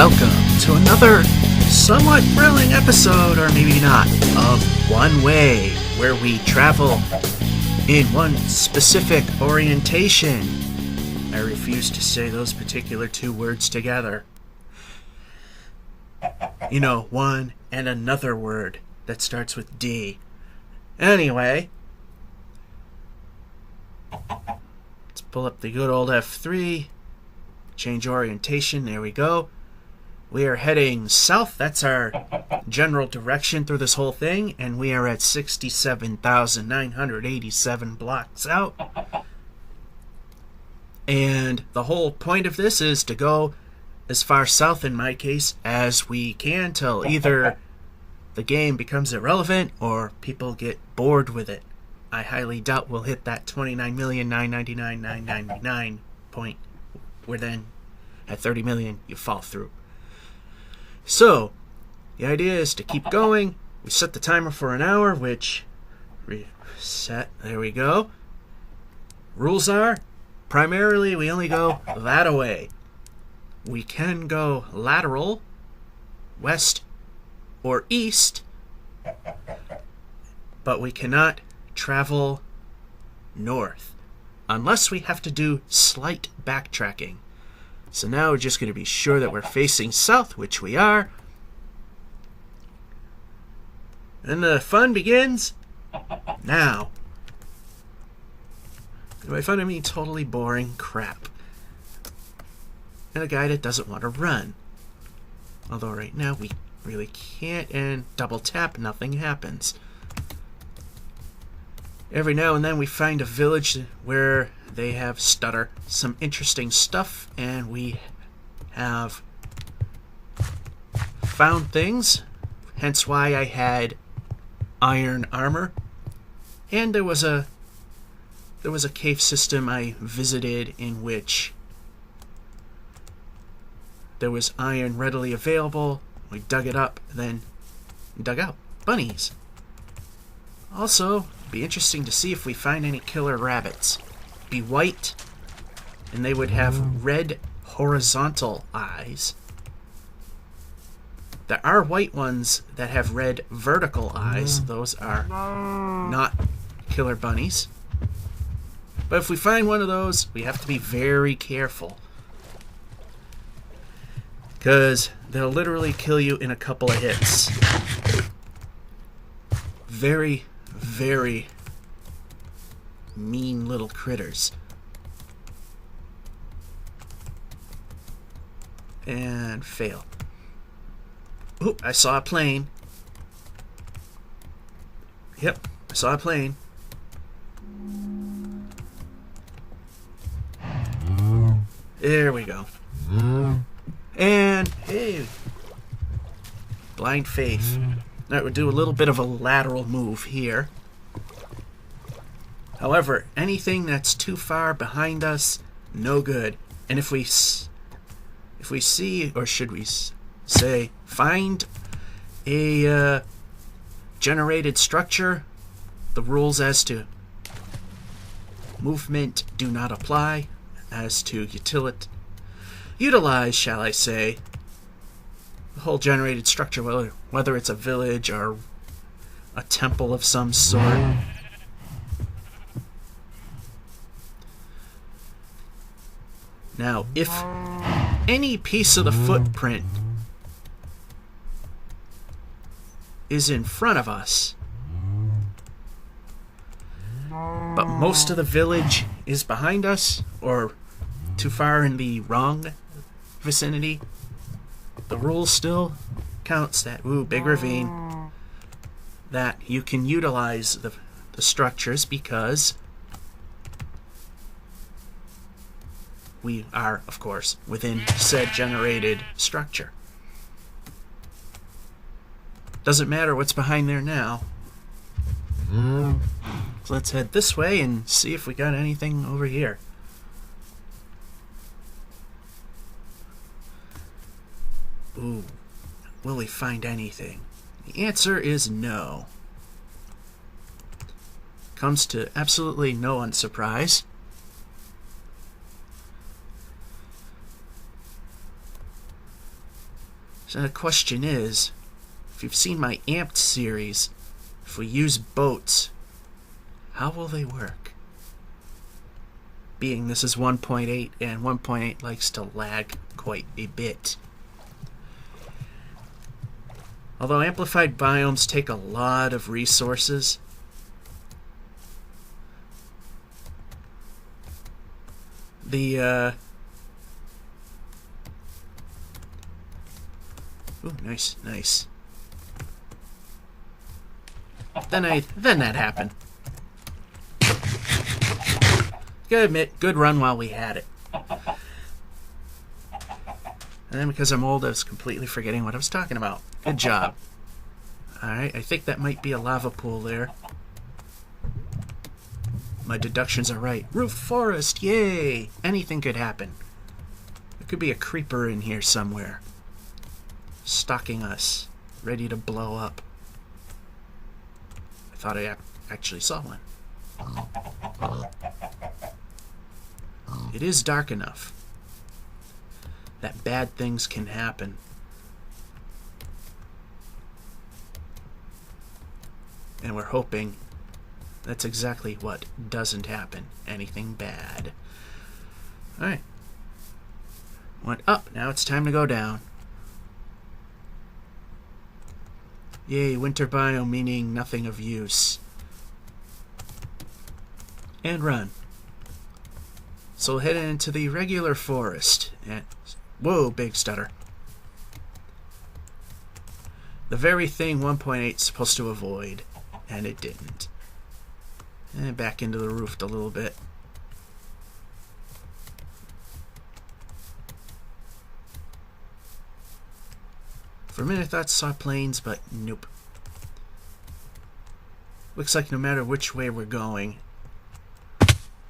welcome to another somewhat thrilling episode, or maybe not, of One Way, where we travel in one specific orientation. I refuse to say those particular two words together. You know, one and another word that starts with D. Anyway, let's pull up the good old F3, change orientation, there we go. We are heading south, that's our general direction through this whole thing, and we are at 67,987 blocks out. And the whole point of this is to go as far south, in my case, as we can till either the game becomes irrelevant or people get bored with it. I highly doubt we'll hit that 29,999,999 point, where then at 30 million you fall through. So, the idea is to keep going. We set the timer for an hour, which reset, there we go. Rules are, primarily we only go that way. We can go lateral, west or east, but we cannot travel north unless we have to do slight backtracking. So now we're just going to be sure that we're facing south, which we are. And the fun begins now. By fun, I mean totally boring crap. And a guy that doesn't want to run. Although right now we really can't, and double tap, nothing happens. Every now and then we find a village where they have stutter, some interesting stuff, and we have found things, hence why I had iron armor. And there was a cave system I visited in which there was iron readily available. We dug it up, then dug out bunnies. Also, be interesting to see if we find any killer rabbits. Be white, and they would have red horizontal eyes. There are white ones that have red vertical eyes. Those are not killer bunnies. But if we find one of those, we have to be very careful, because they'll literally kill you in a couple of hits. Very, very mean little critters. And fail. Oop, I saw a plane. Yep, I saw a plane. There we go. And, hey, blind faith. All right, we'll do a little bit of a lateral move here. However, anything that's too far behind us, no good. And if we see, or should we say, find a generated structure, the rules as to movement do not apply. As to utilize, shall I say, the whole generated structure, whether it's a village or a temple of some sort. Now, if any piece of the footprint is in front of us, but most of the village is behind us, or too far in the wrong vicinity, the rule still counts that, big ravine, that you can utilize the structures, because we are, of course, within said generated structure. Doesn't matter what's behind there now. So let's head this way and see if we got anything over here. Ooh, will we find anything? The answer is no. Comes to absolutely no one's surprise. So the question is, if you've seen my Amped series, if we use boats, how will they work? Being this is 1.8, and 1.8 likes to lag quite a bit. Although amplified biomes take a lot of resources, ooh, nice. Then that happened. Gotta admit, good run while we had it. And then because I'm old, I was completely forgetting what I was talking about. Good job. Alright, I think that might be a lava pool there. My deductions are right. Roof forest, yay! Anything could happen. There could be a creeper in here somewhere, stalking us, ready to blow up. I thought I actually saw one. It is dark enough that bad things can happen. And we're hoping that's exactly what doesn't happen. Anything bad. Alright. Went up. Now it's time to go down. Yay, winter biome meaning nothing of use. And run. So we'll head into the regular forest. And whoa, big stutter. The very thing 1.8 is supposed to avoid, and it didn't. And back into the roof a little bit. For a minute I thought I saw planes, but nope. Looks like no matter which way we're going,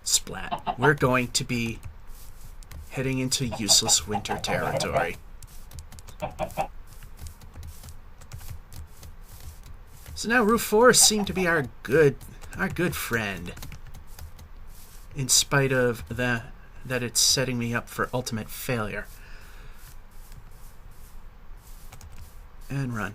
splat, we're going to be heading into useless winter territory. So now roof forests seem to be our good friend, in spite of that it's setting me up for ultimate failure. And run.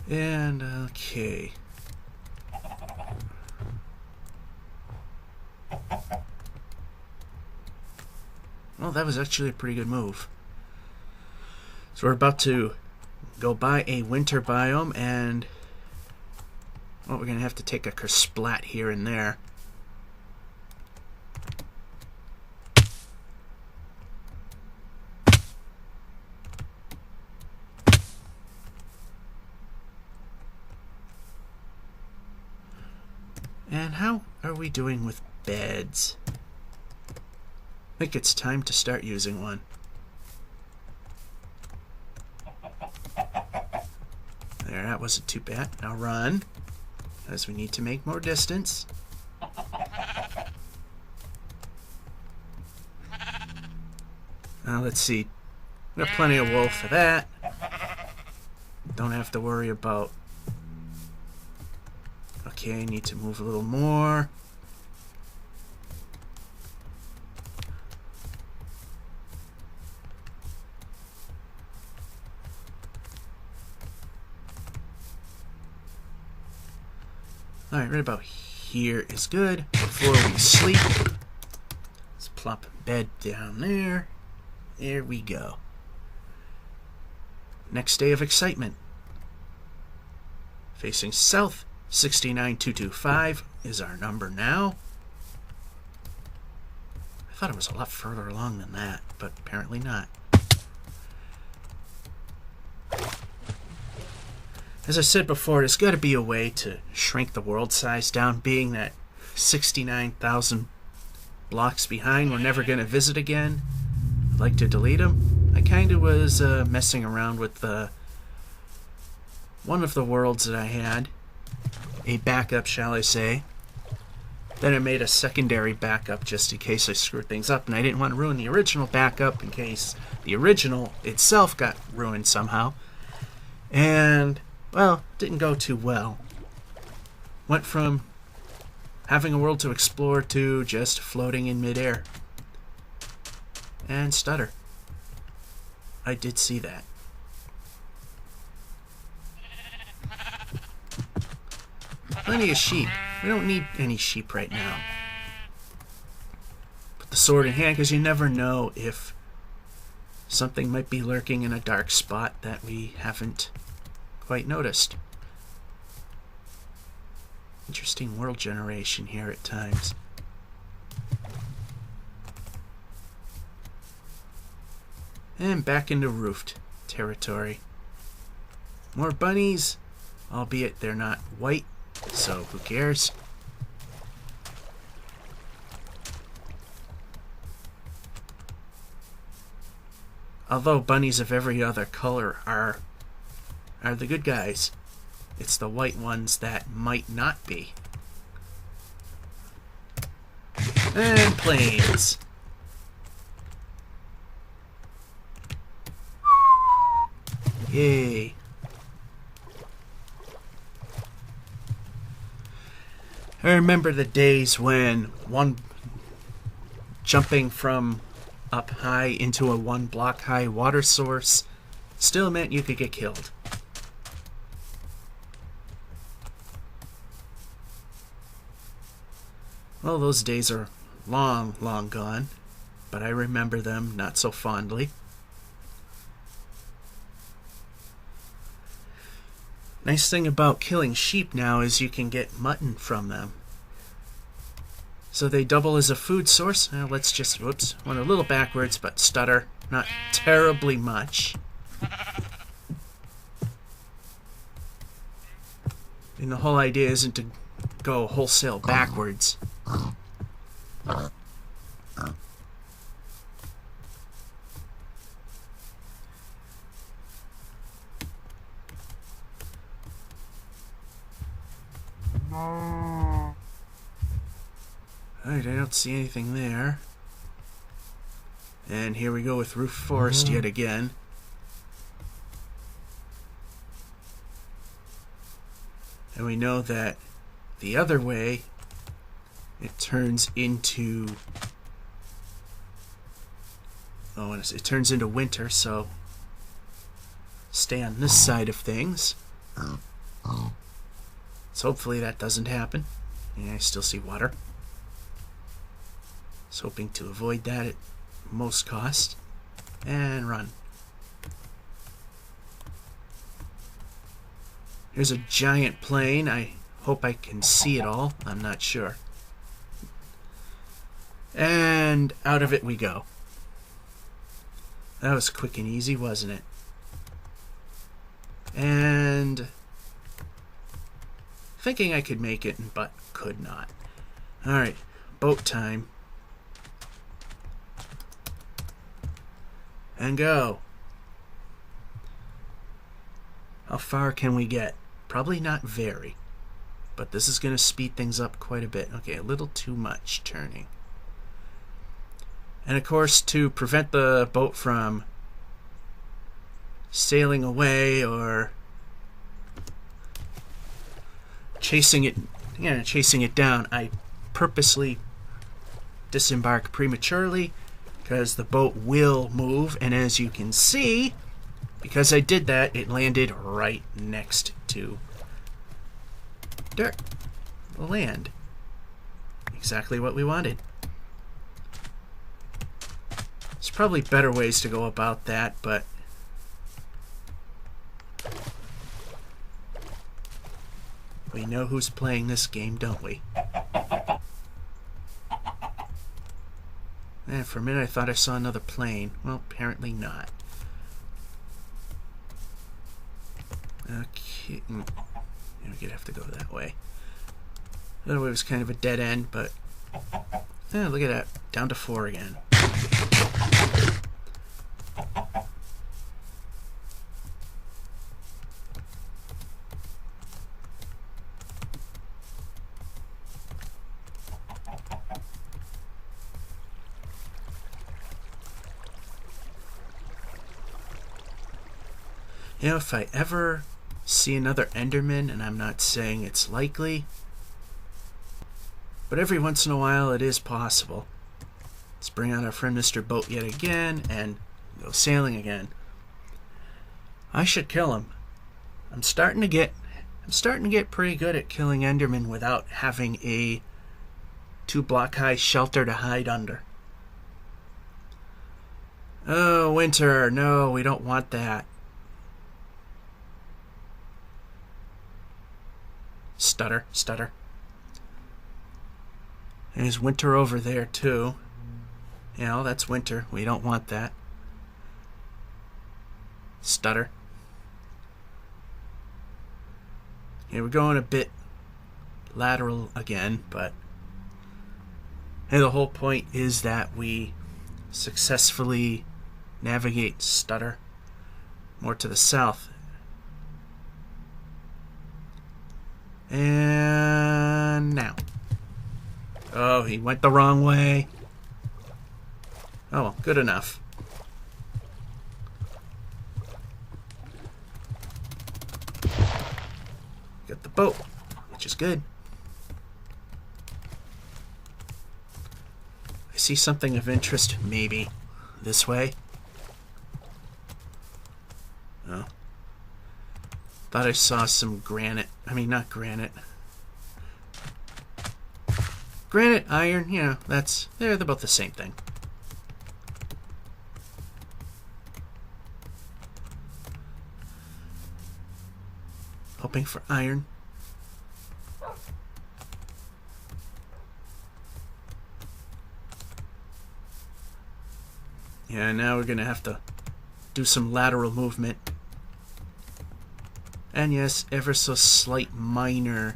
And okay. Well, that was actually a pretty good move. So we're about to go by a winter biome, and well, we're gonna have to take a kersplat here and there. And how are we doing with beds? I think it's time to start using one. There, that wasn't too bad. Now run, as we need to make more distance. Now let's see. We got plenty of wool for that. Don't have to worry about... Okay, need to move a little more. Alright, right about here is good. Before we sleep, let's plop a bed down there. There we go. Next day of excitement. Facing south, 69225 is our number now. I thought it was a lot further along than that, but apparently not. As I said before, there's got to be a way to shrink the world size down, being that 69,000 blocks behind we're never going to visit again. I'd like to delete them. I kind of was messing around with one of the worlds that I had. A backup, shall I say. Then I made a secondary backup just in case I screwed things up, and I didn't want to ruin the original backup in case the original itself got ruined somehow. And, well, didn't go too well. Went from having a world to explore to just floating in midair. And stutter. I did see that. Plenty of sheep. We don't need any sheep right now. Put the sword in hand because you never know if something might be lurking in a dark spot that we haven't quite noticed. Interesting world generation here at times. And back into roofed territory. More bunnies, albeit they're not white, so who cares? Although bunnies of every other color are the good guys. It's the white ones that might not be. And planes. Yay. I remember the days when jumping from up high into a 1 block high water source still meant you could get killed. Well, those days are long, long gone, but I remember them not so fondly. Nice thing about killing sheep now is you can get mutton from them. So they double as a food source. Let's just, whoops, went a little backwards, but stutter. Not terribly much. And the whole idea isn't to go wholesale backwards. Alright, I don't see anything there. And here we go with roof forest yet again. And we know that the other way, it turns into... oh, it turns into winter, so stay on this side of things. So hopefully that doesn't happen. Yeah, I still see water. I was hoping to avoid that at most cost. And run. Here's a giant plane. I hope I can see it all. I'm not sure. And out of it we go. That was quick and easy, wasn't it? And thinking I could make it, but could not. Alright, boat time. And go. How far can we get? Probably not very. But this is going to speed things up quite a bit. Okay, a little too much turning. And of course, to prevent the boat from sailing away or chasing it down, I purposely disembark prematurely because the boat will move, and as you can see, because I did that, it landed right next to dirt, the land. Exactly what we wanted. There's probably better ways to go about that, but we know who's playing this game, don't we? And for a minute I thought I saw another plane. Well, apparently not. Okay. Yeah, we're gonna have to go that way. The other way was kind of a dead end, but yeah, look at that. Down to 4 again. You know, if I ever see another Enderman, and I'm not saying it's likely, but every once in a while it is possible. Let's bring out our friend Mr. Boat yet again and go sailing again. I should kill him. I'm starting to get pretty good at killing Endermen without having a 2-block high shelter to hide under. Oh, winter. No, we don't want that. Stutter, stutter. There's winter over there, too. You know, that's winter. We don't want that. Stutter. Yeah, we're going a bit lateral again, but the whole point is that we successfully navigate stutter more to the south. And now. Oh, he went the wrong way. Oh, well, good enough. Got the boat, which is good. I see something of interest, maybe this way. Oh. Thought I saw some granite. I mean, not granite. Granite, iron, you know, they're about the same thing. Hoping for iron. Yeah, now we're gonna have to do some lateral movement. And yes, ever so slight minor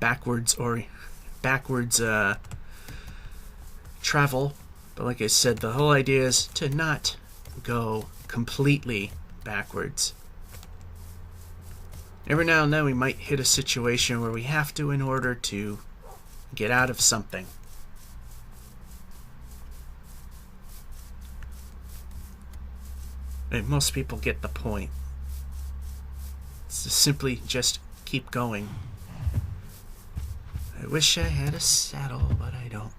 backwards travel. But like I said, the whole idea is to not go completely backwards. Every now and then we might hit a situation where we have to in order to get out of something. And most people get the point. It's to simply just keep going. I wish I had a saddle, but I don't.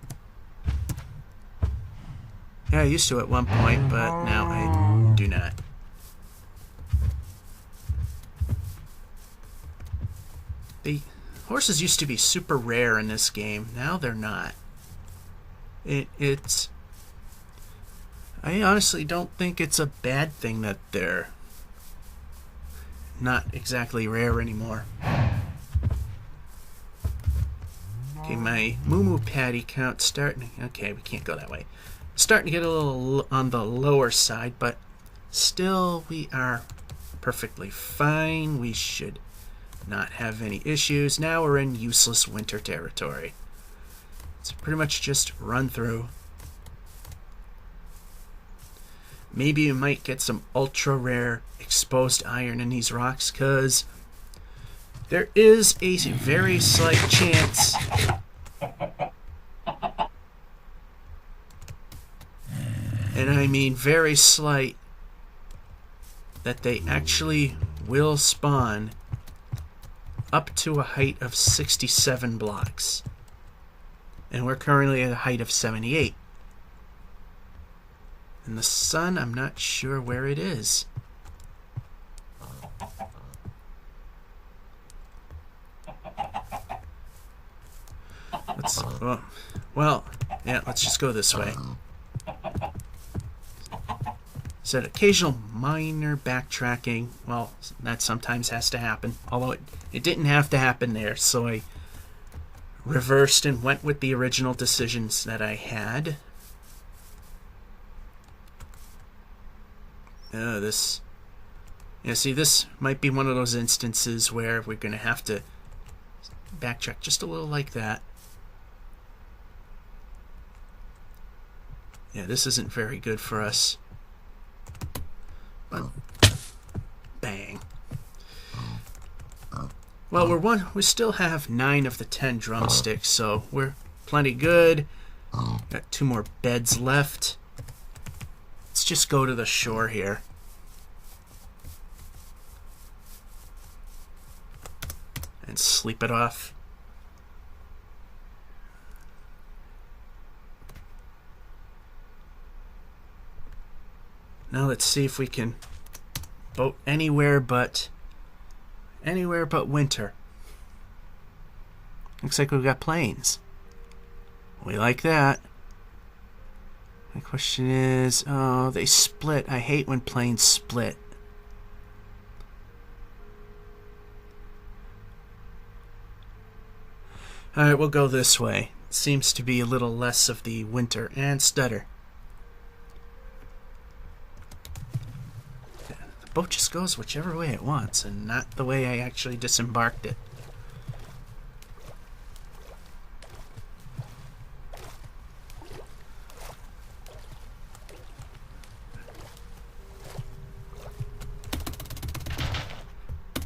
Yeah, I used to at one point, but now I do not. The horses used to be super rare in this game. Now they're not. It's... I honestly don't think it's a bad thing that they're not exactly rare anymore. Okay, my moo patty count starting... Okay, we can't go that way. Starting to get a little on the lower side, but still we are perfectly fine. We should not have any issues. Now we're in useless winter territory. It's pretty much just run through. Maybe you might get some ultra rare exposed iron in these rocks, because there is a very slight chance and I mean very slight that they actually will spawn up to a height of 67 blocks. And we're currently at a height of 78. And the sun, I'm not sure where it is. Let's just go this way. Said occasional minor backtracking. Well, that sometimes has to happen. Although it didn't have to happen there, so I reversed and went with the original decisions that I had. This might be one of those instances where we're going to have to backtrack just a little like that. Yeah, this isn't very good for us. But, bang. Well, we still have 9 of the 10 drumsticks, so we're plenty good. Got 2 more beds left. Let's just go to the shore here. And sleep it off. Now let's see if we can boat anywhere but winter. Looks like we've got planes. We like that. The question is, oh, they split. I hate when planes split. Alright, we'll go this way. Seems to be a little less of the winter and stutter. The boat just goes whichever way it wants and not the way I actually disembarked it.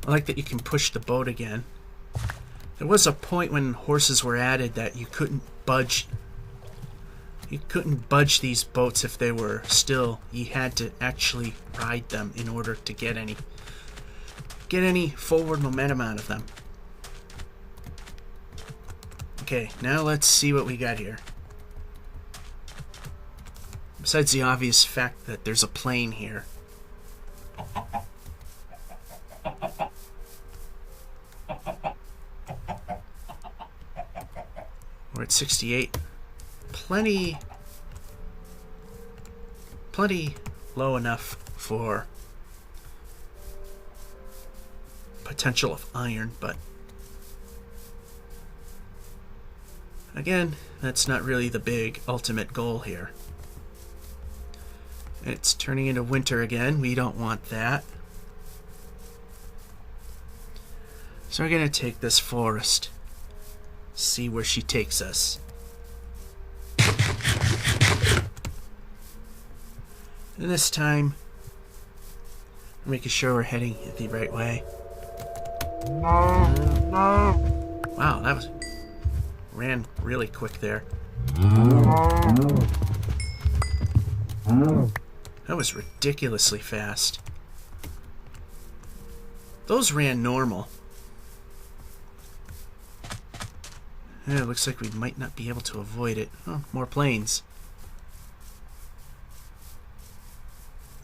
I like that you can push the boat again. There was a point when horses were added that you couldn't budge. You couldn't budge these boats if they were still. You had to actually ride them in order to get any forward momentum out of them. Okay, now let's see what we got here. Besides the obvious fact that there's a plane here. We're at 68. Plenty low enough for potential of iron, but again, that's not really the big ultimate goal here. It's turning into winter again. We don't want that. So we're going to take this forest. See where she takes us. And this time, making sure we're heading the right way. Wow, that ran really quick there. That was ridiculously fast. Those ran normal. Yeah, it looks like we might not be able to avoid it. Oh, more planes.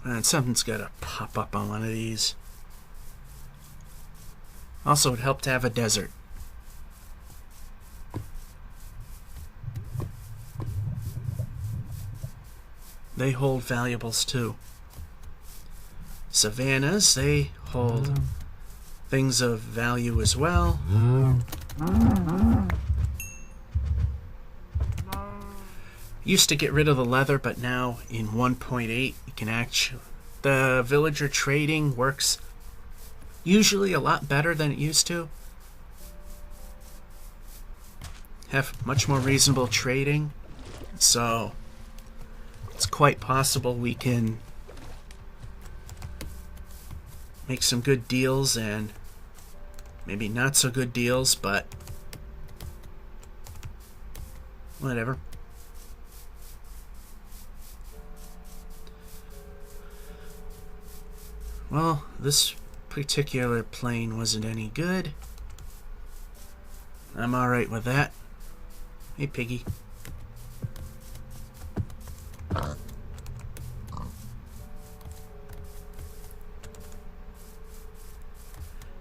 And something's got to pop up on one of these. Also, it'd help to have a desert. They hold valuables too. Savannas, they hold things of value as well. Used to get rid of the leather, but now in 1.8 you can actually... The villager trading works usually a lot better than it used to. Have much more reasonable trading, so it's quite possible we can make some good deals and maybe not so good deals, but whatever. Well, this particular plane wasn't any good. I'm alright with that. Hey, piggy.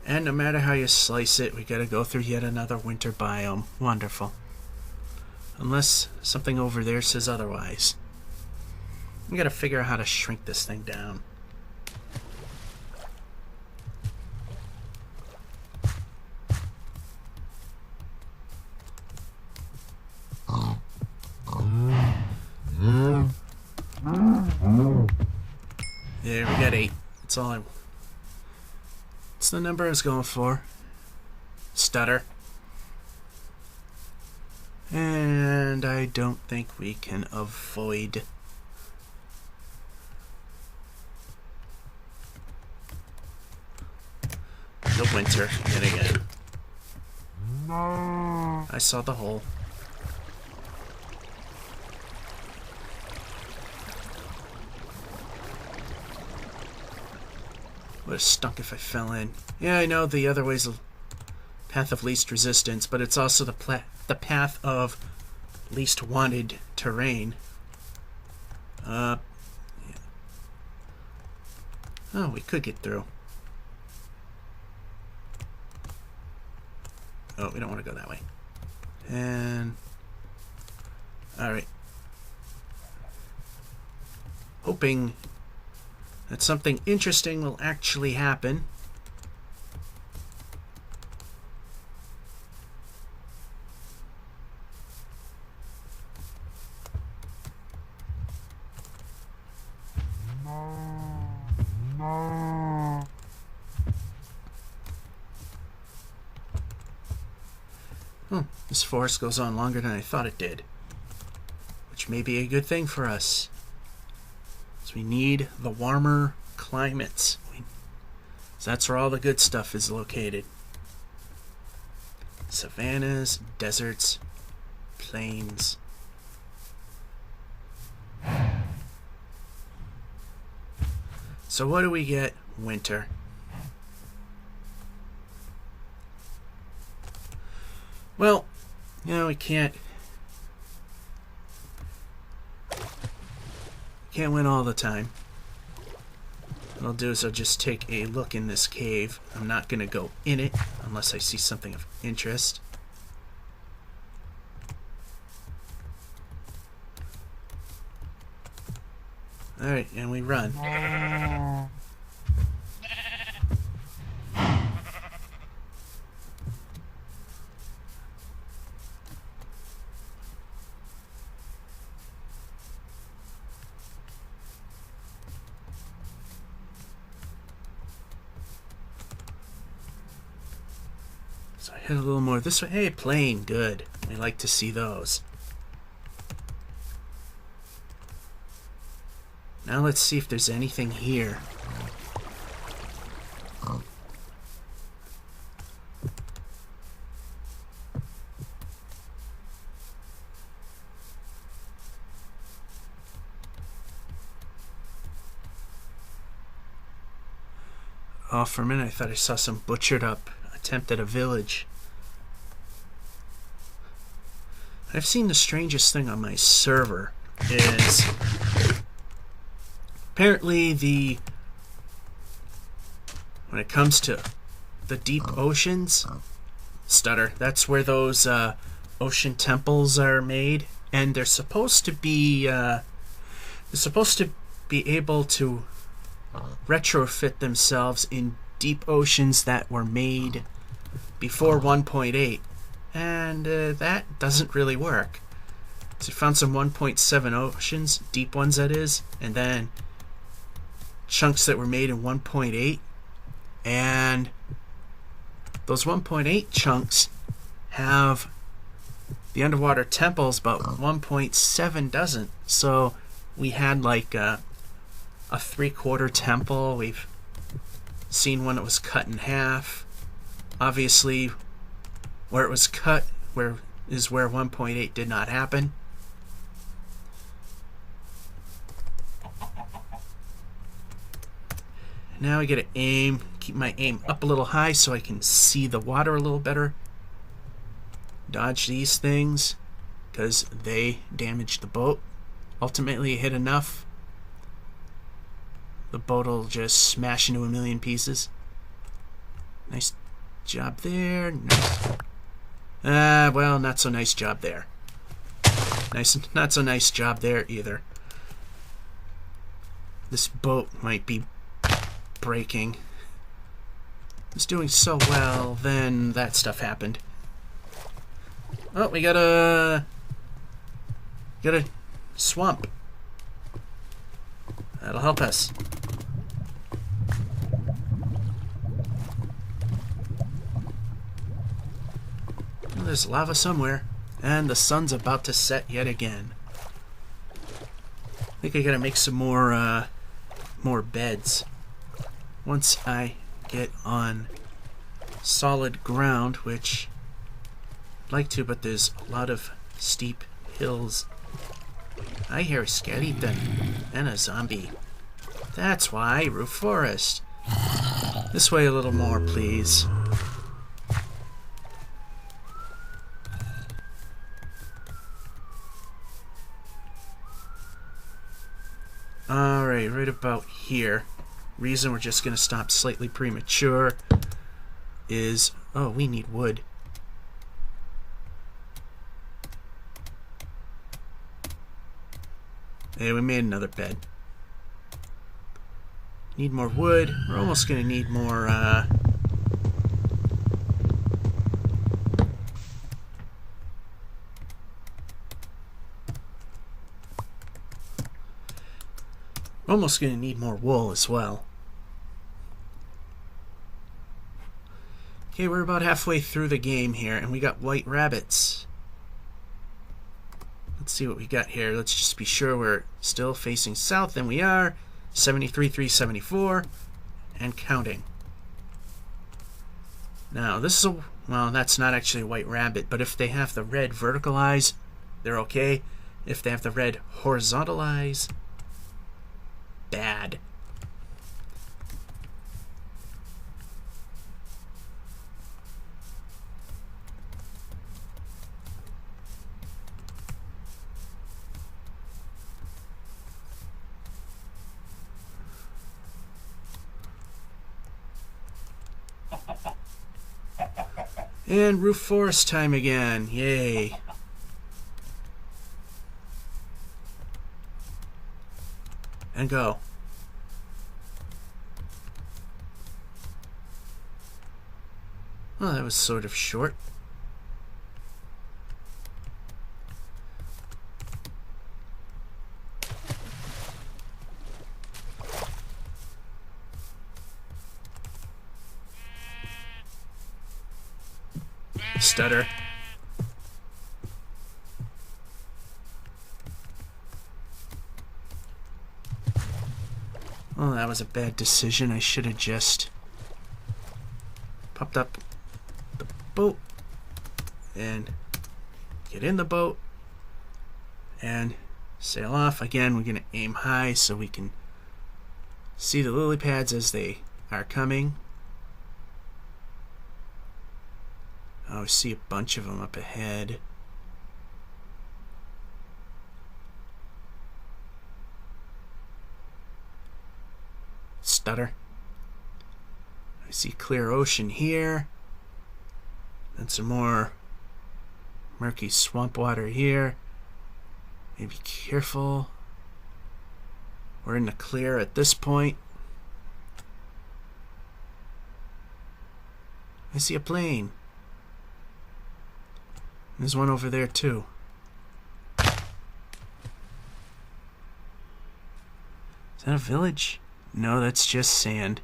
And no matter how you slice it, we gotta go through yet another winter biome. Wonderful. Unless something over there says otherwise. We gotta figure out how to shrink this thing down. There, we got 8. That's all It's the number I was going for. Stutter. And I don't think we can avoid the winter yet again. I saw the hole. Would have stunk if I fell in. Yeah, I know the other way's the path of least resistance, but it's also the path of least wanted terrain. Yeah. Oh, we could get through. Oh, we don't want to go that way. And... alright. Hoping that something interesting will actually happen. This forest goes on longer than I thought it did, which may be a good thing for us. So we need the warmer climates. So that's where all the good stuff is located. Savannas, deserts, plains. So what do we get? Winter. Well, we can't win all the time. What I'll do is I'll just take a look in this cave. I'm not going to go in it unless I see something of interest. Alright, and we run. So I head a little more this way. Hey, plane, good. We like to see those. Now let's see if there's anything here. Oh, for a minute I thought I saw some butchered up attempt at a village. I've seen the strangest thing on my server is apparently when it comes to the deep oceans, that's where those ocean temples are made, and they're supposed to be able to retrofit themselves in deep oceans that were made before 1.8, and that doesn't really work. So I found some 1.7 oceans, deep ones that is, and then chunks that were made in 1.8, and those 1.8 chunks have the underwater temples, but 1.7 doesn't. So we had like a 3/4 temple. We've seen one that was cut in half. Obviously, where it was cut is where 1.8 did not happen. Now I gotta keep my aim up a little high so I can see the water a little better. Dodge these things because they damage the boat. Ultimately, hit enough, the boat will just smash into a million pieces. Nice job there. Well, not so nice job there. Not so nice job there either. This boat might be breaking. It's doing so well, then that stuff happened. Oh, we got a swamp. That'll help us. Well, there's lava somewhere, and the sun's about to set yet again. I think I gotta make some more beds. Once I get on solid ground, which I'd like to, but there's a lot of steep hills. I hear a skeleton and a zombie. That's why, roof forest. This way a little more, please. Alright, right about here. Reason we're just going to stop slightly premature is... Oh, we need wood. Hey, we made another bed. Need more wood. We're almost going to need more, almost going to need more wool as well. Okay, we're about halfway through the game here, and we got white rabbits. Let's see what we got here. Let's just be sure we're still facing south, and we are. 73,374, and counting. Now, this is a... Well, that's not actually a white rabbit, but if they have the red vertical eyes, they're okay. If they have the red horizontal eyes, bad. And roof forest time again. Yay. And go. Well, that was sort of short. Stutter. Oh, that was a bad decision. I should have just popped up the boat and get in the boat and sail off. Again, we're going to aim high so we can see the lily pads as they are coming. Oh, I see a bunch of them up ahead. Stutter. I see clear ocean here. And some more murky swamp water here. Be careful. We're in the clear at this point. I see a plane. There's one over there too. Is that a village? No, that's just sand.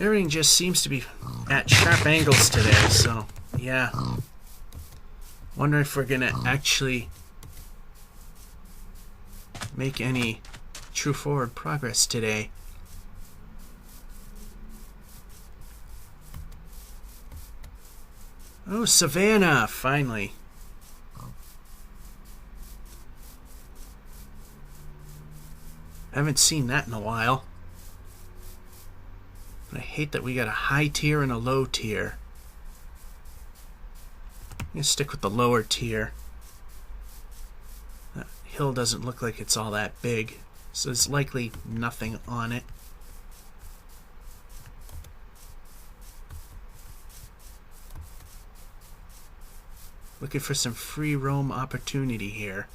Everything just seems to be at sharp angles today, so yeah. Wonder if we're gonna actually make any true forward progress today. Oh, Savannah, finally. Haven't seen that in a while. But I hate that we got a high tier and a low tier. I'm gonna stick with the lower tier. That hill doesn't look like it's all that big, so there's likely nothing on it. Looking for some free roam opportunity here.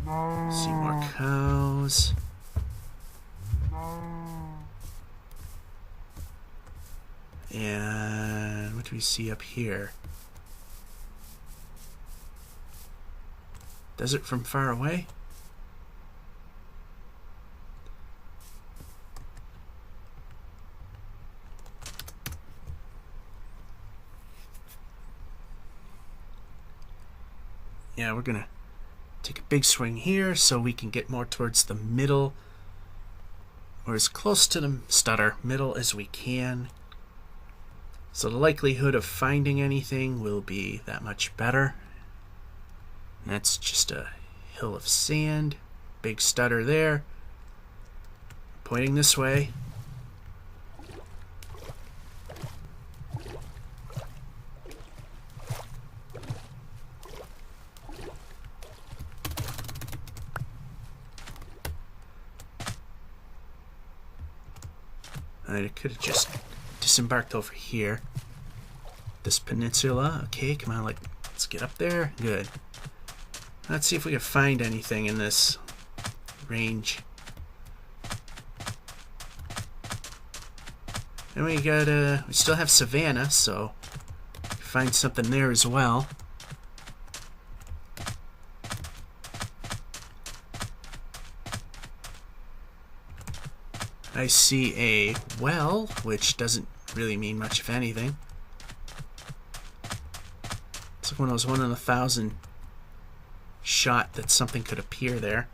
See more cows. And what do we see up here? Desert from far away? Yeah, we're gonna take a big swing here so we can get more towards the middle, or as close to the stutter middle as we can. So the likelihood of finding anything will be that much better. And that's just a hill of sand. Big stutter there. Pointing this way. I could have just disembarked over here. This peninsula. Okay, come on, let's get up there. Good. Let's see if we can find anything in this range. And we still have Savannah, so find something there as well. I see a well, which doesn't really mean much of anything. It's like one of those 1 in 1,000 shot that something could appear there.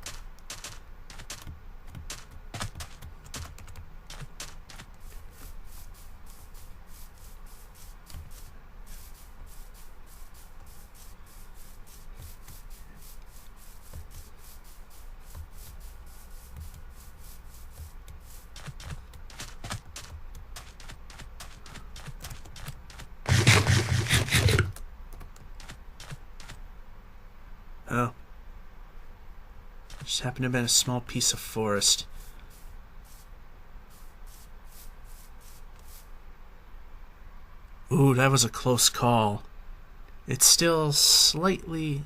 Oh. Just happened to have been a small piece of forest. Ooh, that was a close call. It's still slightly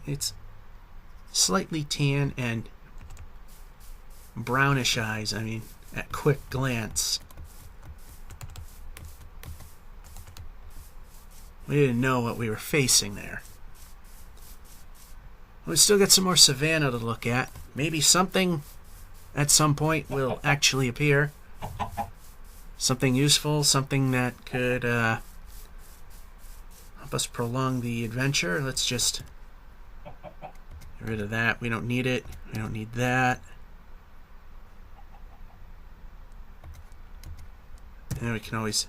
tan and brownish eyes, I mean, at quick glance. We didn't know what we were facing there. We still got some more Savannah to look at. Maybe something at some point will actually appear. Something useful, something that could help us prolong the adventure. Let's just get rid of that. We don't need it. We don't need that. And we can always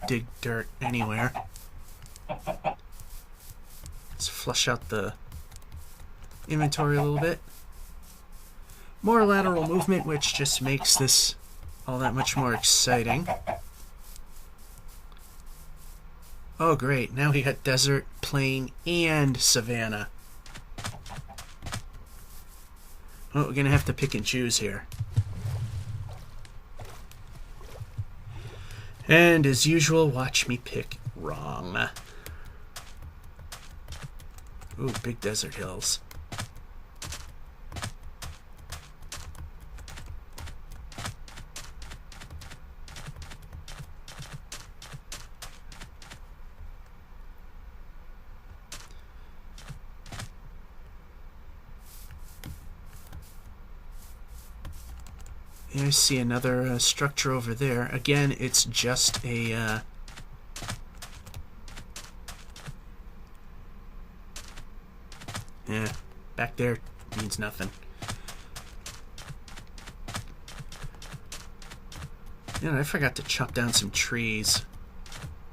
dig dirt anywhere. Let's flush out the inventory a little bit. More lateral movement, which just makes this all that much more exciting. Oh great, now we got desert, plain, and savanna. Oh, we're gonna have to pick and choose here. And as usual, watch me pick wrong. Ooh, big desert hills. I see another structure over there. Again, it's just a yeah, back there means nothing. You know, I forgot to chop down some trees.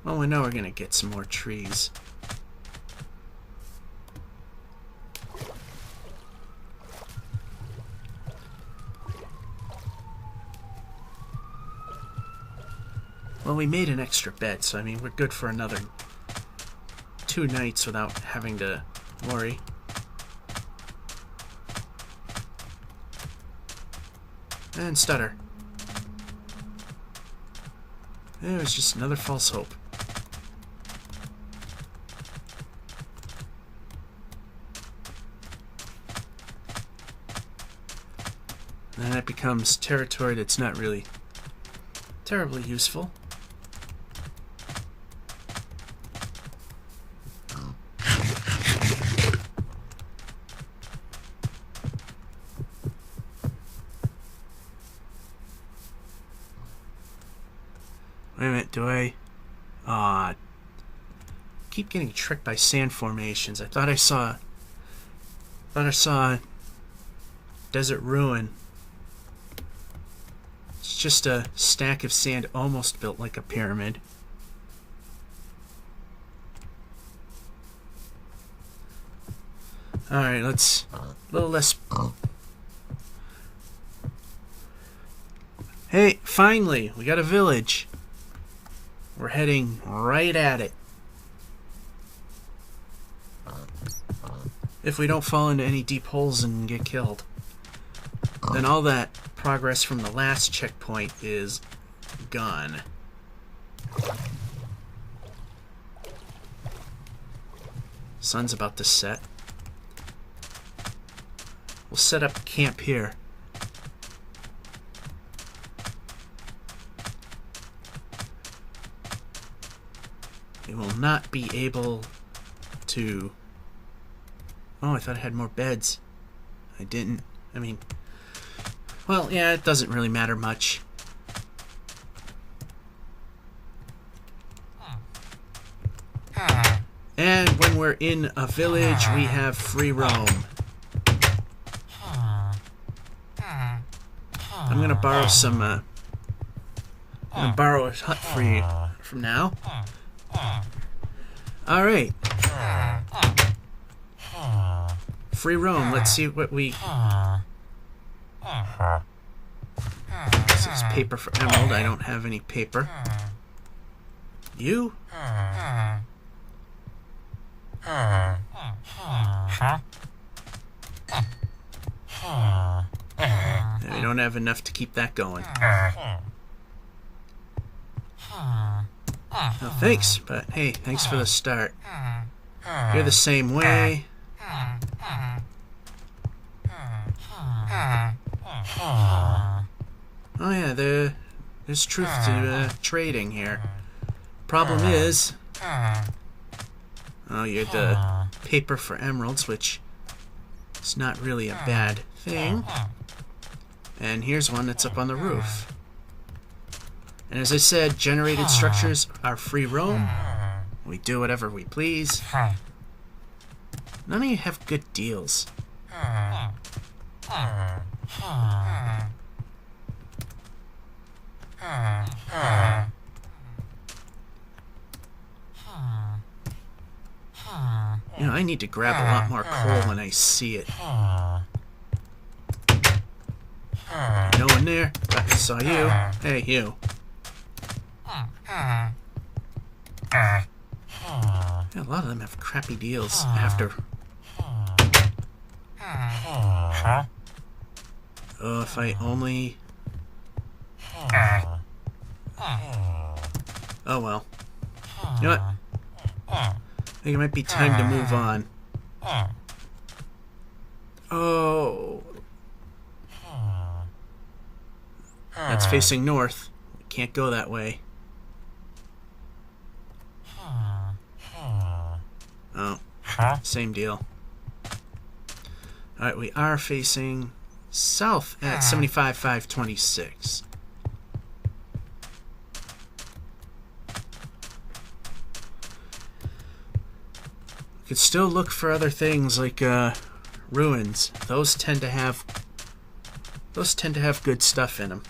Well, we know we're gonna get some more trees. Well, we made an extra bed, so I mean, we're good for another 2 nights without having to worry. And stutter. It was just another false hope. And then it becomes territory that's not really terribly useful. Wait a minute, do I... keep getting tricked by sand formations. I thought I saw Thought I saw a desert ruin. It's just a stack of sand almost built like a pyramid. Alright, let's... a little less... Hey, finally! We got a village. We're heading right at it. If we don't fall into any deep holes and get killed, then all that progress from the last checkpoint is gone. Sun's about to set. We'll set up camp here. We will not be able to... Oh, I thought I had more beds. I didn't. I mean... Well, yeah, it doesn't really matter much. And when we're in a village, we have free roam. I'm gonna borrow some, I'm gonna borrow a hut for you from now. Alright. Free roam, let's see what we... This is paper for emerald, I don't have any paper. You? We don't have enough to keep that going. Oh, thanks, but hey, thanks for the start. You're the same way. Oh yeah, there's truth to trading here. Problem is... Oh, you're the paper for emeralds, which is not really a bad thing. And here's one that's up on the roof. And as I said, generated structures are free roam. We do whatever we please. None of you have good deals. You know, I need to grab a lot more coal when I see it. No one there. I saw you. Hey, you. Yeah, a lot of them have crappy deals after. Oh, if I only... Oh well. You know what? I think it might be time to move on. Oh. That's facing north. We can't go that way. Oh. Same deal. Alright, we are facing south at 75,526. Could still look for other things like ruins. Those tend to have good stuff in them.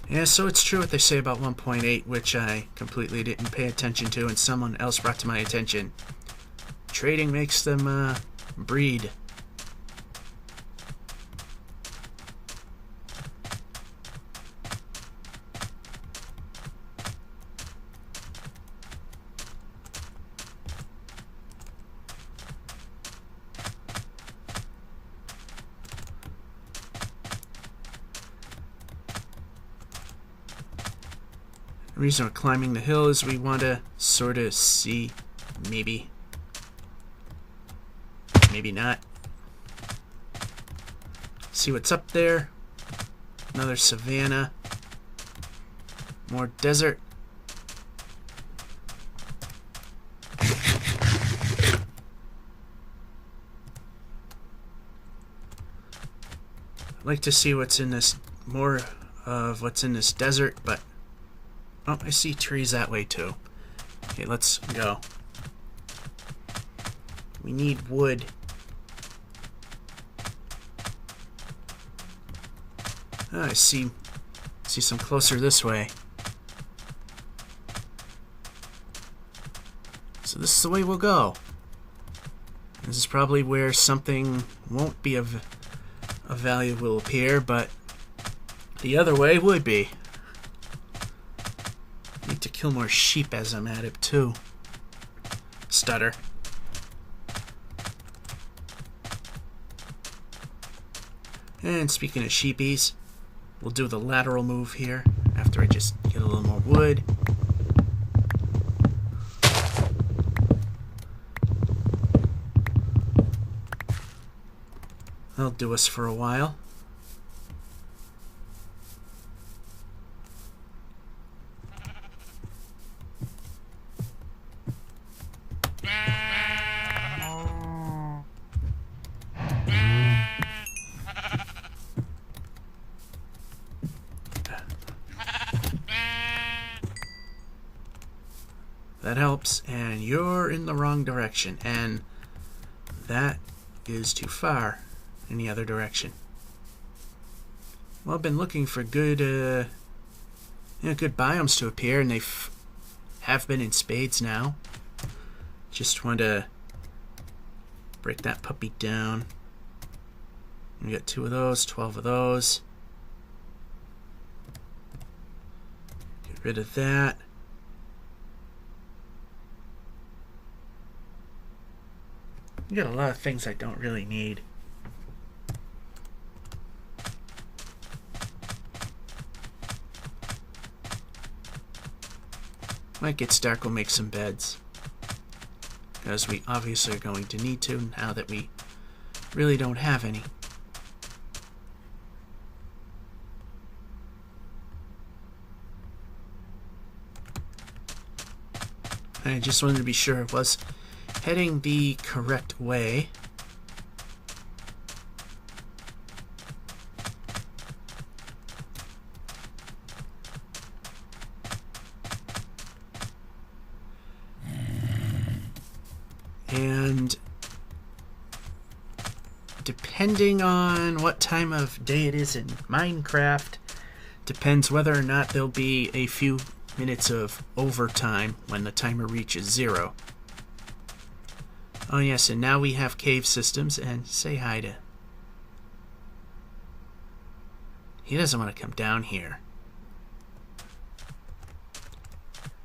Yeah, so it's true what they say about 1.8, which I completely didn't pay attention to, and someone else brought to my attention. Trading makes them breed. The reason we're climbing the hill is we want to sort of see, maybe not, see what's up there. Another savanna, more desert. I'd like to see what's in this, more of what's in this desert, but oh, I see trees that way too. Okay, let's go. We need wood. Oh, I see some closer this way. So this is the way we'll go. This is probably where something won't be of value will appear, but the other way would be. Need to kill more sheep as I'm at it too. Stutter. And speaking of sheepies, we'll do the lateral move here after I just get a little more wood. That'll do us for a while. That helps, and you're in the wrong direction, and that is too far in the other direction. Well, I've been looking for good, good biomes to appear, and they have been in spades now. Just want to break that puppy down. We got 2 of those, 12 of those. Get rid of that. You got a lot of things I don't really need. Might get dark, we'll make some beds. Because we obviously are going to need to now that we really don't have any. I just wanted to be sure it was heading the correct way. And depending on what time of day it is in Minecraft, depends whether or not there'll be a few minutes of overtime when the timer reaches 0. Oh yes, and now we have cave systems, and say hi to... He doesn't want to come down here.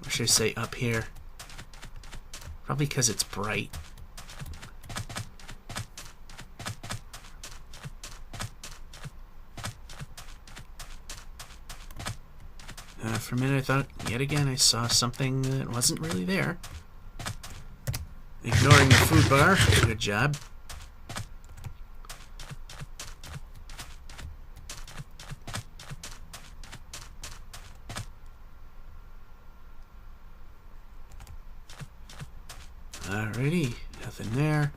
Or should I say up here? Probably because it's bright. For a minute I thought, yet again, I saw something that wasn't really there. Ignoring the food bar. Good job. Alrighty, nothing there.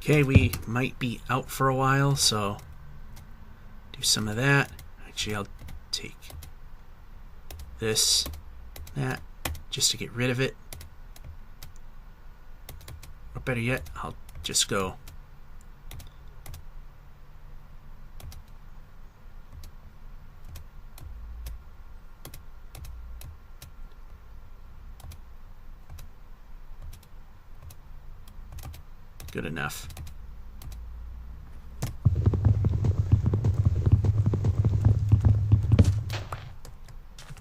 Okay, we might be out for a while, so do some of that. Actually, I'll take this, that, just to get rid of it. Or better yet, I'll just go. Good enough.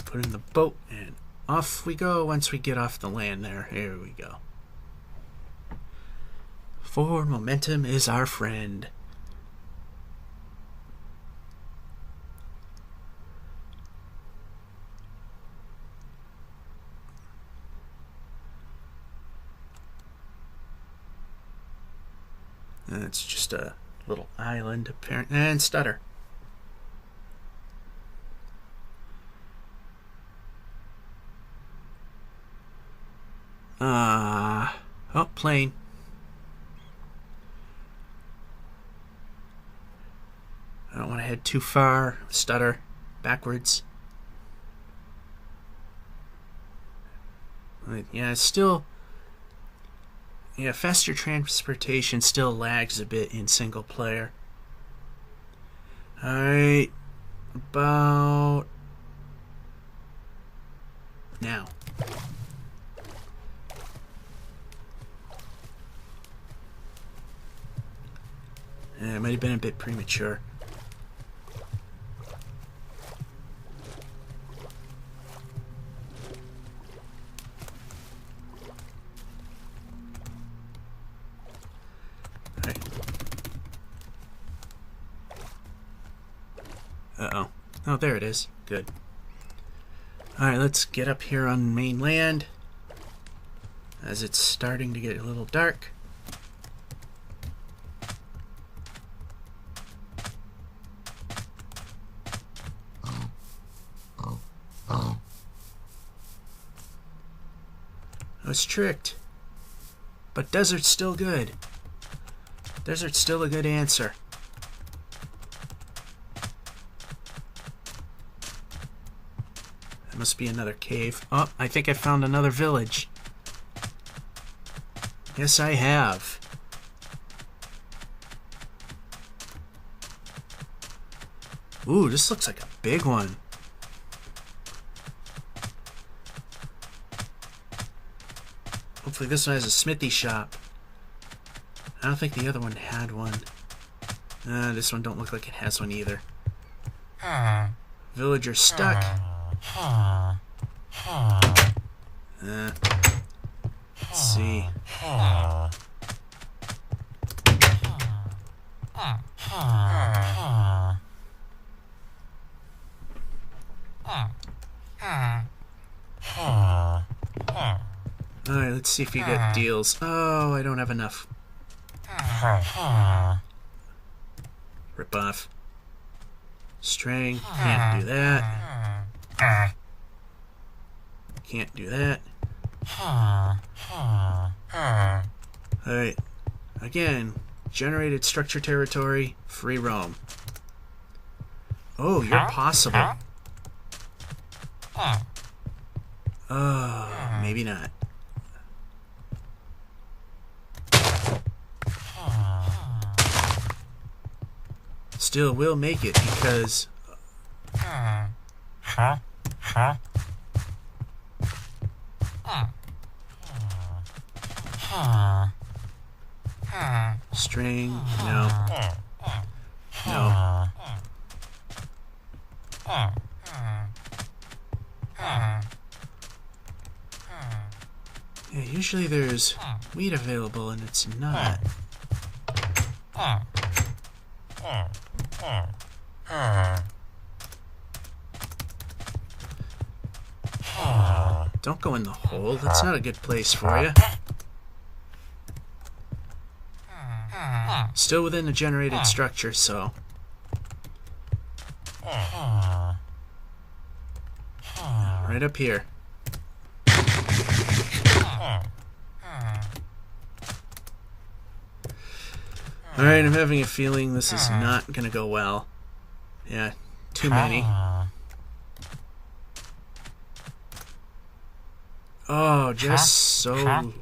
Put in the boat and off we go once we get off the land there. Here we go. For momentum is our friend. just a little island apparently. And stutter. Oh, plane. I don't want to head too far. Stutter. Backwards. Yeah, still... Yeah, faster transportation still lags a bit in single player. Alright. About... now. It might have been a bit premature. Uh-oh. Oh, there it is. Good. Alright, let's get up here on mainland as it's starting to get a little dark. I was tricked. But desert's still good. Desert's still a good answer. Must be another cave. Oh, I think I found another village. Yes, I have. Ooh, this looks like a big one. Hopefully this one has a smithy shop. I don't think the other one had one. This one don't look like it has one either. Villager stuck. Let's see. Alright, let's see if you get deals. Oh, I don't have enough. Rip off. String. Can't do that. Can't do that. Alright. Again, generated structure territory, free roam. Oh, you're possible. Oh, maybe not. Still will make it because... String, no. No. Yeah, usually there's wheat available and it's not. Don't go in the hole. That's not a good place for you. Still within the generated structure, so... right up here. Alright, I'm having a feeling this is not gonna go well. Yeah, too many. Oh, just so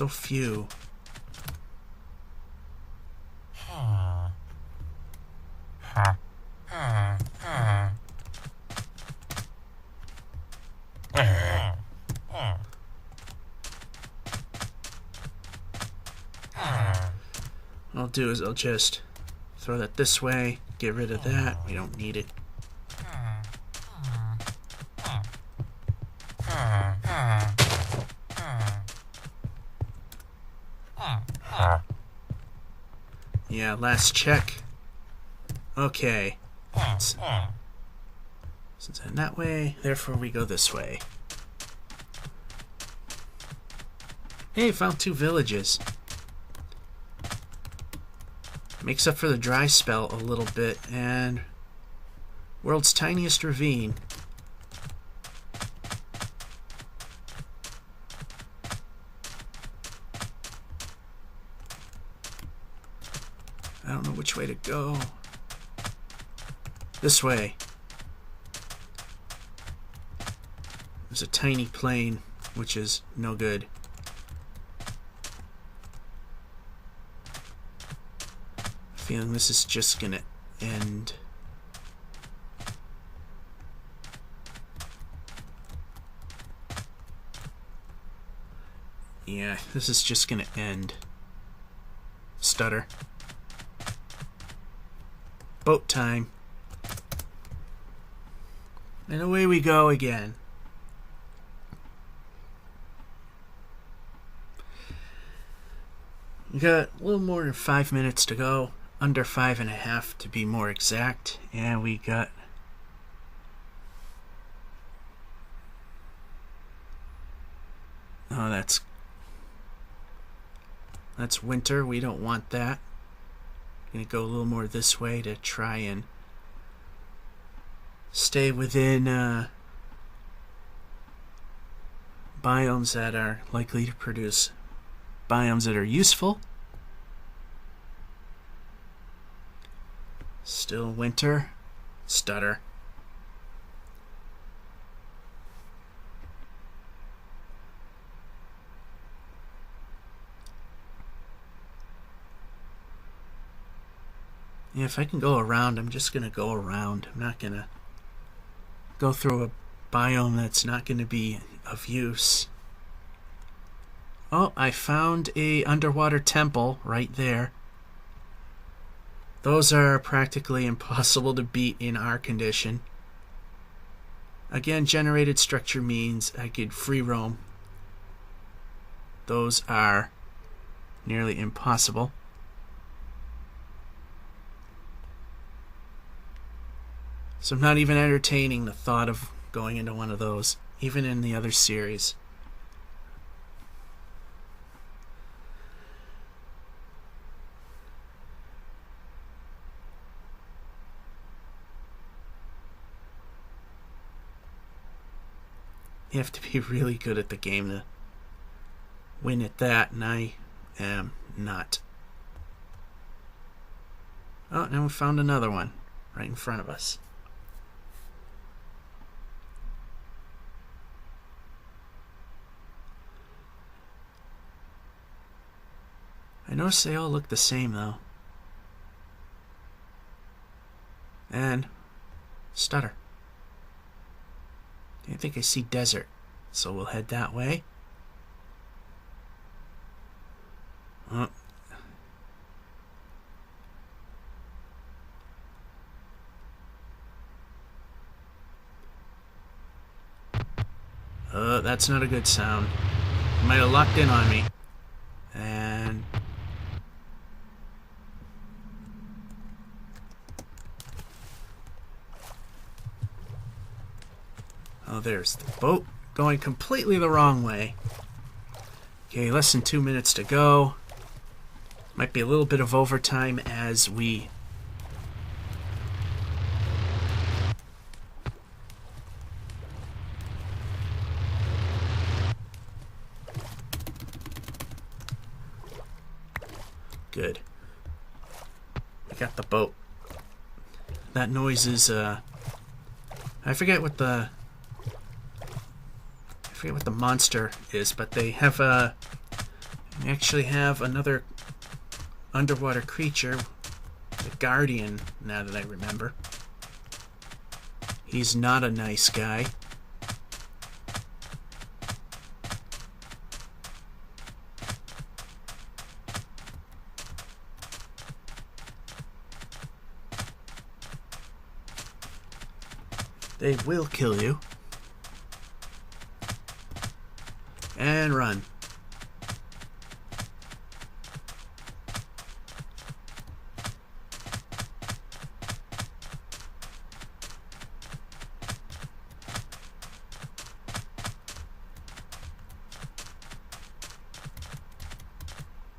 few. What I'll do is I'll just throw that this way, get rid of that. We don't need it. Yeah, last check. Okay. Since I'm that way, therefore we go this way. Hey, found 2 villages. Makes up for the dry spell a little bit. And world's tiniest ravine. I don't know which way to go. This way. There's a tiny plain, which is no good. Feeling this is just gonna end. Yeah, this is just gonna end. Stutter. Boat time. And away we go again. We got a little more than 5 minutes to go. Under 5.5 to be more exact. And we got... Oh, that's winter. We don't want that. Gonna go a little more this way to try and stay within biomes that are likely to produce biomes that are useful. Still winter. Stutter. Yeah, if I can go around, I'm just gonna go around. I'm not gonna go through a biome that's not gonna be of use. Oh, I found a underwater temple right there. Those are practically impossible to beat in our condition. Again, generated structure means I could free roam. Those are nearly impossible. So I'm not even entertaining the thought of going into one of those, even in the other series. You have to be really good at the game to win at that, and I am not. Oh, now we found another one right in front of us. I notice they all look the same, though. And stutter. I think I see desert, so we'll head that way. Oh. That's not a good sound. Might have locked in on me. And oh, there's the boat going completely the wrong way. Okay, less than 2 minutes to go. Might be a little bit of overtime as we good. We got the boat. That noise is I forget what the monster is, but they have they actually have another underwater creature, the Guardian, now that I remember. He's not a nice guy. They will kill you. And run.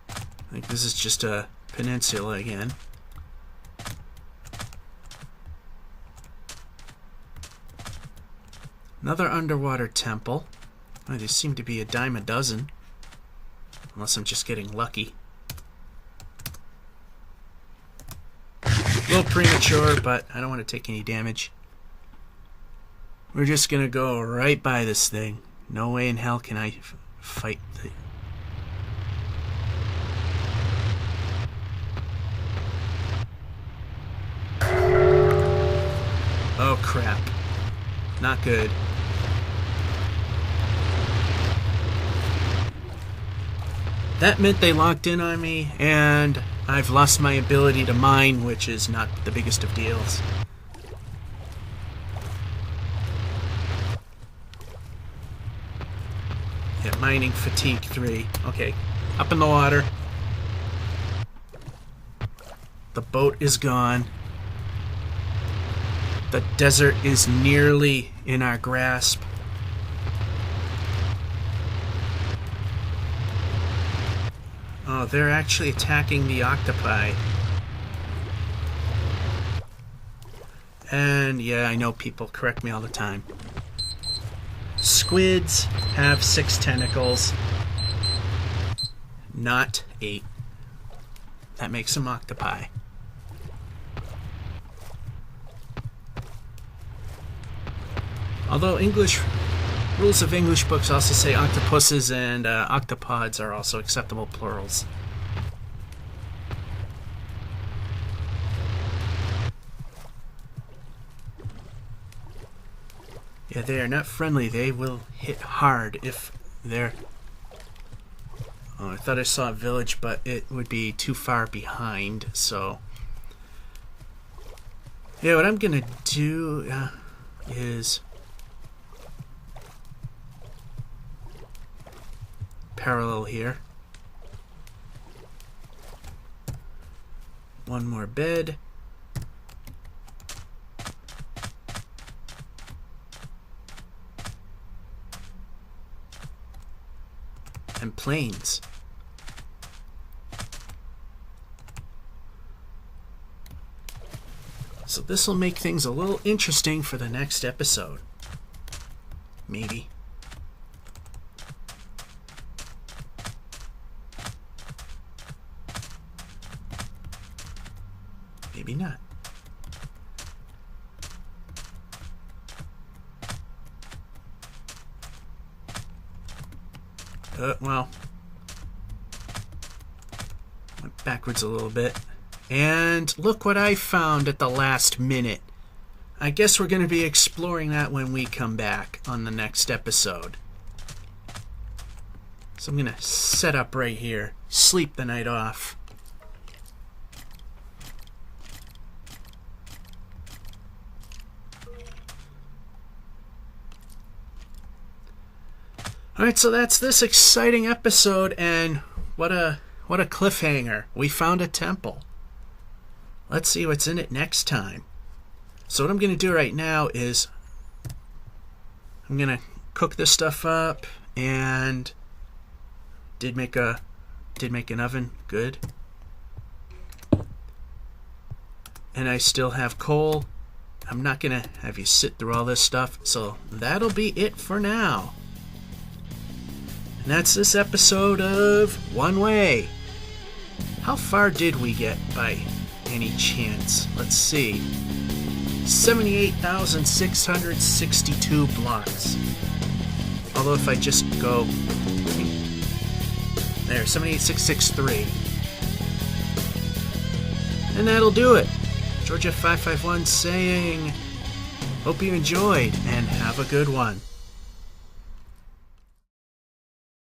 I think this is just a peninsula again. Another underwater temple. Oh, there seem to be a dime a dozen. Unless I'm just getting lucky. A little premature, but I don't want to take any damage. We're just going to go right by this thing. No way in hell can I fight the... Oh crap. Not good. That meant they locked in on me, and I've lost my ability to mine, which is not the biggest of deals. Yeah, mining fatigue 3. Okay, up in the water. The boat is gone. The desert is nearly in our grasp. Oh, they're actually attacking the octopi. And yeah, I know people correct me all the time. Squids have 6 tentacles, not 8. That makes them octopi. Although rules of English books also say octopuses and octopods are also acceptable plurals. Yeah, they are not friendly. They will hit hard if they're... Oh, I thought I saw a village, but it would be too far behind, so... Yeah, what I'm gonna do is... parallel here. One more bed. And planes. So this will make things a little interesting for the next episode. Maybe. Maybe not. Well, went backwards a little bit. And look what I found at the last minute. I guess we're going to be exploring that when we come back on the next episode. So I'm going to set up right here, sleep the night off. Alright, so that's this exciting episode, and what a cliffhanger. We found a temple. Let's see what's in it next time. So what I'm going to do right now is I'm going to cook this stuff up, and did make an oven, good. And I still have coal. I'm not going to have you sit through all this stuff, so that'll be it for now. And that's this episode of One Way. How far did we get by any chance? Let's see. 78,662 blocks. Although if I just go... There, 78663. And that'll do it. Georgia551 saying, hope you enjoyed and have a good one.